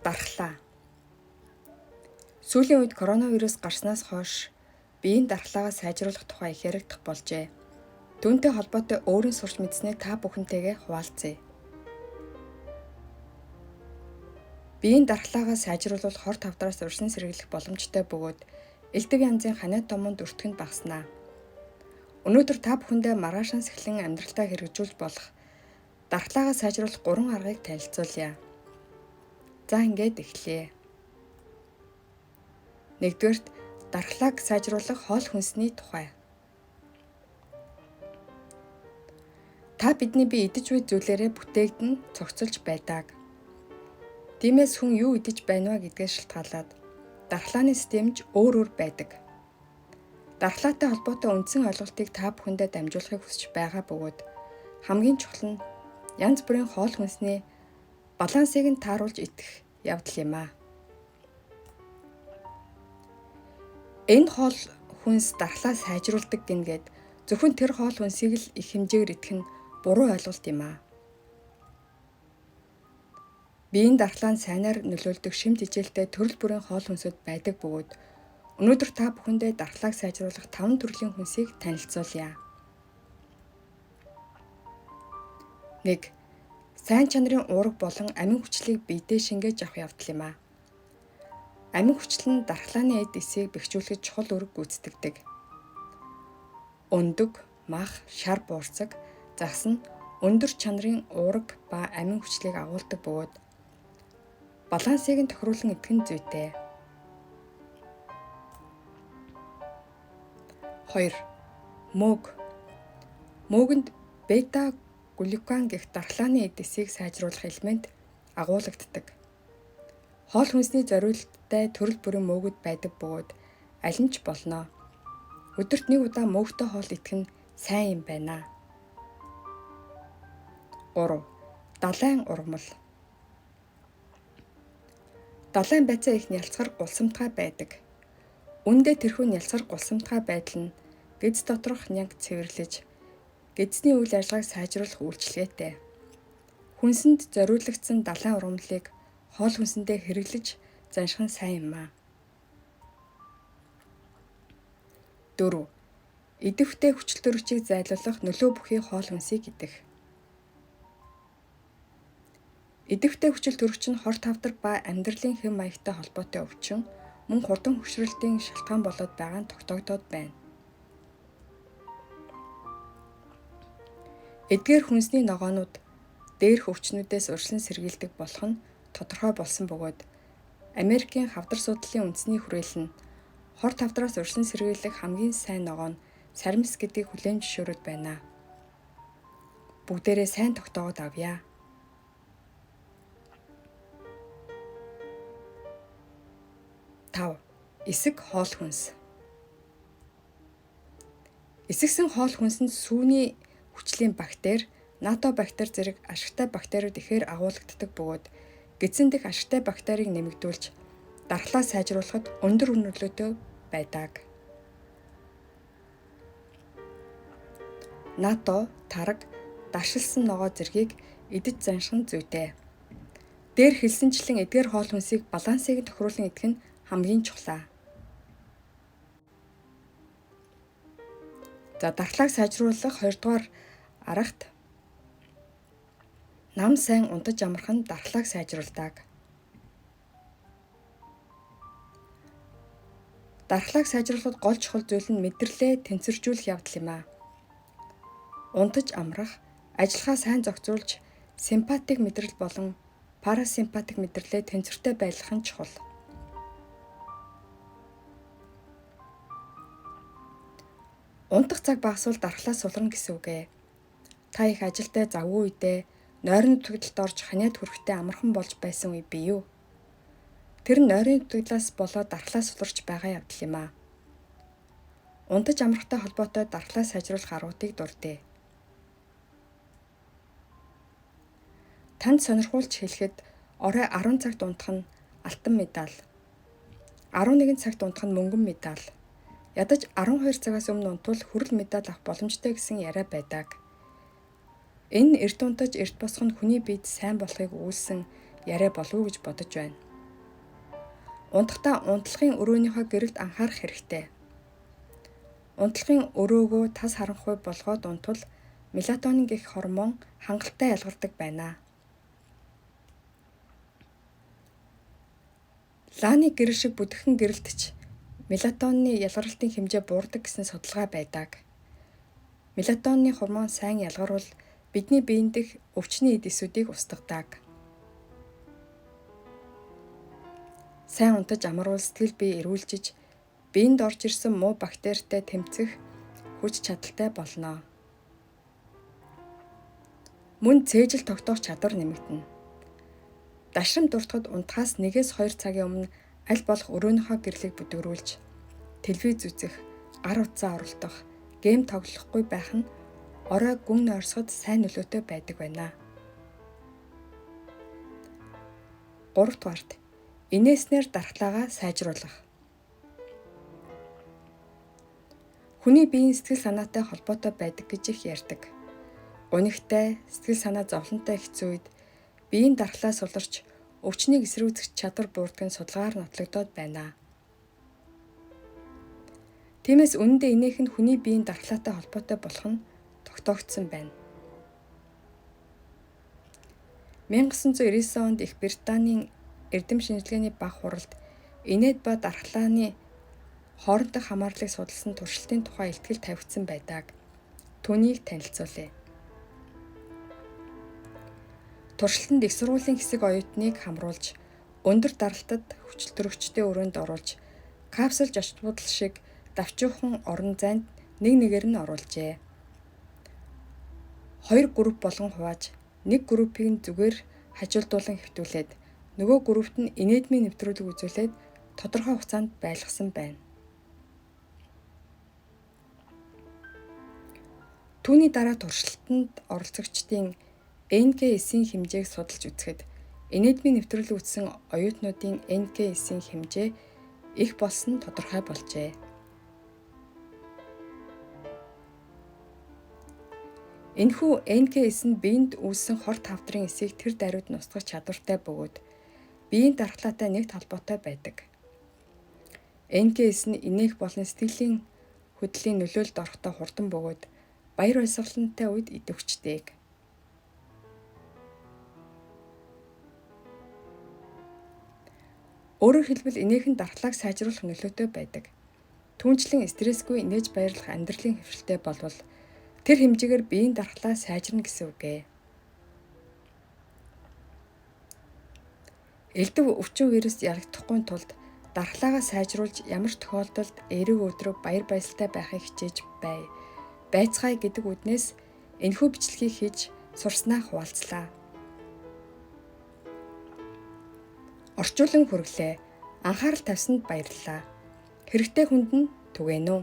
Дархлаа. Сүүлийн үед коронавирус гарснаас хойш биеийн дархлаагаа сайжруулах тухай их яригдах болжээ. Түүнтэй холбоотой өөрийн сурч мэдснээ та бүхэнтэйгээ хуваалцъя. Биеийн дархлаагаа сайжруулах хор тавдраас урьсан сэргийлэх боломжтой бөгөөд элдв янзын ханиад томоонд өртгөнд багаснаа. Өнөөдөр та бүхэндээ маргаашаас эхлэн амьдралдаа хэрэгжүүлж болох дархлаагаа сайжруулах 3 аргыг танилцуулъя. За ингээд эхлэе. Нэгдүгээрт дархлааг сайжруулах хоол хүнсний тухай. Та бидний бие идэж буй зүйлээрээ бүтээгдэн цогцолж байдаг. Тиймээс хүн юу идэж байна вэ гэдгээс шалтгаалаад дархлааны системж өөр байдаг. Дархлаатай холбоотой үндсэн ойлголтыг та бүхэндээ дамжуулахыг хүсэж байгаа бөгөөд хамгийн чухал нь янз бүрийн хоол хүнсний балансыг нь тааруулж идэх явдал юм а. Энэ хоол хүнс дархлаа сайжруулдаг гингээд зөвхөн тэр хоол хүнсийг л их хэмжээгээр идэх нь буруу ойлголт юм а. Биеийн дархлаанд сайнаар нөлөөлдөг шимт хичээлтэй төрөл бүрийн хоол хүнсүүд байдаг бөгөөд өнөөдөр та бүхэндээ дархлааг сайжруулах 5 төрлийн хүнсийг танилцуулъя. 1. Сайн чанарын уурга болон амин хүчлийг биедээ шингээж авах явдал юм а. Амин хүчил нь дархлааны эд эсийг бэхжүүлэхэд чухал үүрэг гүйцэтгэдэг. Өндөг, мах, шар буурцаг, загас нь өндөр чанарын уурга ба амин хүчлийг агуулдаг бөгөөд балансыг нь тохируулан идэх нь зүйтэй. 2. Мөг. Мөгөнд бета-глюкан гэх дархлааны эд эсийг сайжруулах элемент агуулгаддаг. Хоол хүнсний зориулалттай төрөл бүрийн мөөгүүд байдаг бөгөөд аль нь ч болно. Өдөрт нэг удаа мөөгтэй хоол идэх нь сайн юм байна. 3. Далайн ургамал. Далайн байцаа их нялцгар гулсамтгай байдаг. Үүндээ тэрхүү нялцгар гулсамтгай байдал нь гэз доторх нянг цэвэрлэж гэзний үйл ажиллагааг сайжруулах үйлчилгээтэй. Хүнсэнд зориулагдсан далайн ургамлыг хоол хүнсэндээ хэрэглэж занших нь сайн юм а. 4. Идэвхтэй хүчил төрөгчийг зайлуулах нөлөө бүхий хоол хүнсийг идэх. Идэвхтэй хүчил төрөгч нь хор тавдар ба амьдралын хэм маягтай холбоотой өвчин, мөн хурдан хөшрөлтийн шалтгаан болоод байгаа нь тогтоогдоод байна. Эдгээр хүнсний ногоонууд дээрх өвчнүүдээс урьдчилан сэргийлдэг болох нь тодорхой болсон бөгөөд Америкийн хавдар судлалын үндэсний хүрээлэл нь хор тавдраас урьдчилан сэргийлэх хамгийн сайн ногоо нь саримс гэдгийг хүлээн зөвшөөрөд байна. Бүгдээрээ сайн тогтоогоод авъя. 5. Эсэг хоол хүнс. Эсэгсэн хоол хүнсэнд сүүний хүчлийн бактери, натобактери зэрэг ашигтай бактериуд ихээр агуулгаддаг бөгөөд гэзэн дэх ашигтай бактерийг нэмэгдүүлж дархлаа сайжруулахад өндөр нөлөөтэй байдаг. НАТО, тараг, даршилсан ногоо зэргийг идэж занших нь зүйтэй. Дээр хэлсэнчлэн эдгээр хоол хүнсийг балансыг нь тохируулан идэх нь хамгийн чухал. За дархлааг сайжруулах 2 дугаар аргад нам сайн унтаж амрах нь дархлааг сайжруулдаг. Дархлааг сайжруулахад гол чухал зүйл нь мэдрэлээ тэнцвэржүүлэх явдал юм а. Унтаж амрах, ажиллахаа сайн зохицуулж, симпатик мэдрэл болон парасимпатик мэдрэлээ тэнцвэртэй байлгах нь чухал. Унтах цаг багасвал дархлаа сулрна гэсэн үг ээ. Та их ажилдаа завгүй үедээ нойрны дутагдалд орж ханиад хүрэхтэй амархан болж байсан үе бий юу? Тэр нь нойрны дутагдлаас болоод дархлаа суларч байгаа явдал юм а. Унтаж амрахтай холбоотой дархлаа сайжруулах аргуудыг дурдъя. Танд сонирхуулж хэлэхэд орой 10 цагт унтах нь алтан медаль, 11 цагт унтах нь мөнгөн медаль, ядаж 12 цагаас өмнө унтвал хүрэл медаль авах боломжтой гэсэн яриа байдаг. Энэ эрт унтаж эрт босох нь хүний биед сайн болохыг өгүүлсэн яриа болов уу гэж бодож байна. Унтахдаа унтлагын өрөөнийхөө гэрэлд анхаарах хэрэгтэй. Унтлагын өрөөгөө тас харанхуй болгоод унтвал мелатонин гэх гормон хангалттай ялгардаг байна. Лааны гэрэл шиг бүдгхэн гэрэлд ч мелатонины ялгарлтын хэмжээ буурдаг гэсэн судалгаа байдаг. Мелатонины гормон сайн ялгарвал бидний биеийн дэх өвчний эд эсүүдийг устгадаг. Сайн унтаж амарвал сэтгэл бие эрүүлжиж, биеинд орж ирсэн муу бактеритай тэмцэх хүч чадалтай болно. Мөн цээжил тогтоох чадвар нэмэгдэнэ. Дашрам дуртахад унтахаас 1-2 цагийн өмнө аль болох өрөөнийхөө гэрлийг бүдгэрүүлж, телевиз үзэх, гар утсаа оролдох, гейм тоглохгүй байх нь орой гүн ойрсоход сайн нөлөөтэй байдаг байна. 3 дугаарт инээснээр дархлаагаа сайжруулах. Хүний биеийн сэтгэл санаатай холбоотой байдаг гэж их ярьдаг. Гунигтай, сэтгэл санаа зовлонтой хэцүү үед биеийн дархлаа суларч өвчнийг эсрүүцэх чадвар буурдаг нь судалгаар нотлогдоод байна. Тиймээс үнэндээ инээх нь хүний биеийн дархлаатай холбоотой болох нь тогтоогдсон байна. 1999 онд Их Британийн эрдэм шинжилгээний бага хуралд инээд ба дархлааны хоорондох хамаарлыг судалсан туршилтын тухай илтгэл тавигдсан байдаг. Түүнийг танилцуулъя. Туршилтанд их сургуулийн хэсэг оюутныг хамруулж, өндөр даралтад хүчилтөрөгчтэй өрөөнд оруулж, капсулж очтбудал шиг давчуухан орон зайд нэгээр нь оруулжээ. 2 групп болгон хувааж, нэг группийг нь зүгээр хажуулдуулан хэвтүүлээд, нөгөө группт нь инэдмийн нэвтрүүлэг үзүүлээд тодорхой хугацаанд байлгасан байна. Түүний дараа туршилтанд оролцогчдын NK-ийн хэмжээг судалж үзэхэд инэдмийн нэвтрүүлэг үзсэн оюутнуудын NK-ийн хэмжээ их болсон нь тодорхой болжээ. Энэхүү NK-ийн биеинд үүссэн хор тавдрын эсийг тэр даруйд нь устгах чадвартай бөгөөд биеийн дархлаатай нэгт холбоотой байдаг. NK-ийн инээх болон сэтгэлийн хөдлийн нөлөөлөлд орохдоо хурдан бөгөөд баяр баясгалантай үед идэвхждэг. Өөрөөр хэлбэл инээхэн дархлааг сайжруулах нөлөөтэй байдаг. Түүнчлэн стрессгүй инээж баярлах амьдралын хэвшилтэй болвол тэр хэмжээгээр биеийн дархлаа сайжирна гэсэн үг ээ. Элдв өвчин вирус ялагдахгүй тулд дархлаагаа сайжруулж ямар ч тохиолдолд эерэг өдрөг баяр баясгалтай байхыг хичээж байцгаая гэдэг үднээс энэхүү бичлэгийг хийж сурснаа хуваалцлаа. Орчуулан хүргэлээ. Анхаарал тавьсанд баярлалаа. Хэрэгтэй хүнд нь түгээнэ үү?